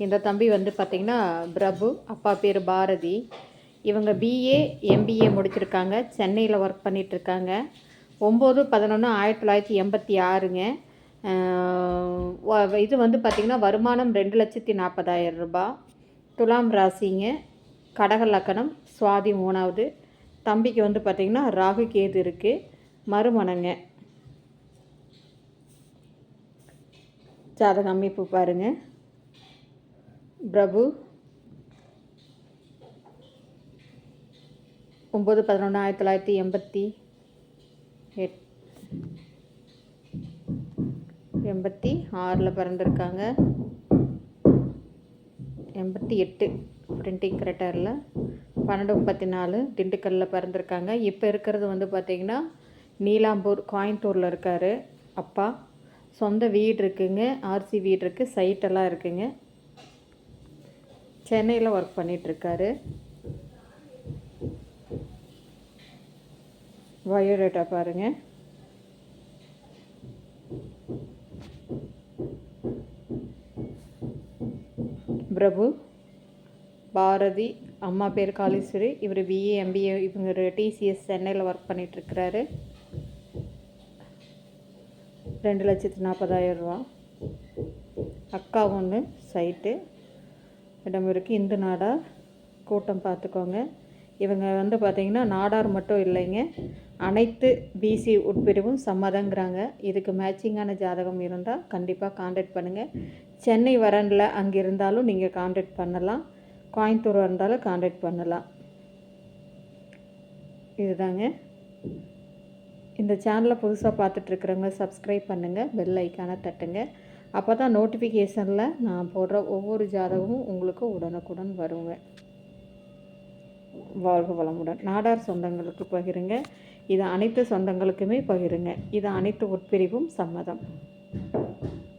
இந்த தம்பி வந்து பார்த்திங்கன்னா பிரபு, அப்பா பேர் பாரதி. இவங்க பிஏ எம்பிஏ முடிச்சிருக்காங்க. சென்னையில் ஒர்க் பண்ணிகிட்ருக்காங்க. 9/11/1986ங்க. இது வந்து பார்த்திங்கன்னா வருமானம் 2,40,000 ரூபாய். துலாம் ராசிங்க. கடக லக்கணம். சுவாதி 3வது. தம்பிக்கு வந்து பார்த்திங்கன்னா ராகு கேது இருக்குது. மறுமணங்க. ஜாதக அமைப்பு பாருங்கள். பிரபு 9/11/1986 பிறந்திருக்காங்க. 88 பிரிண்டிங் கரெக்டாக இல்லை. 12/34 திண்டுக்கல்லில் பிறந்திருக்காங்க. இப்போ இருக்கிறது வந்து பார்த்திங்கன்னா நீலாம்பூர் கோயம்புத்தூரில் இருக்கார். அப்பா சொந்த வீடு இருக்குங்க. ஆர்சி வீடு இருக்குது. சைட்டெல்லாம் இருக்குங்க. சென்னையில் ஒர்க் பண்ணிகிட்ருக்காரு. பயோடேட்டா பாருங்கள். பிரபு பாரதி, அம்மா பேர் காளீஸ்வரி. இவர் பிஏ எம்பிஏ, இவங்க டிசிஎஸ் சென்னையில் ஒர்க் பண்ணிகிட்ருக்கிறாரு. 2,40,000 ரூபா. அக்கா ஒன்று சைட்டு இடம் இருக்குது. இந்து நாடார் கூட்டம் பார்த்துக்கோங்க. இவங்க வந்து பார்த்திங்கன்னா நாடார் மட்டும் இல்லைங்க, அனைத்து பிசி உட்பிரிவும் சம்மதங்கிறாங்க. இதுக்கு மேட்சிங்கான ஜாதகம் இருந்தால் கண்டிப்பாக கான்டாக்ட் பண்ணுங்கள். சென்னை வரனில் அங்கே இருந்தாலும் நீங்கள் கான்டாக்ட் பண்ணலாம். கோயம்புத்தூர் இருந்தாலும் கான்டாக்ட் பண்ணலாம். இதுதாங்க. இந்த சேனலை புதுசாக பார்த்துட்ருக்குறவங்க சப்ஸ்கிரைப் பண்ணுங்கள், பெல் ஐக்கானை தட்டுங்க. அப்போ தான் நோட்டிஃபிகேஷனில் நான் போடுற ஒவ்வொரு ஜாதகமும் உங்களுக்கு உடனுக்குடன் வருங்க. வாழ்க வளமுடன். நாடார் சொந்தங்களுக்கு பகிருங்க. இது அனைத்து சொந்தங்களுக்குமே பகிருங்க. இது அனைத்து உட்பிரிவும் சம்மதம்.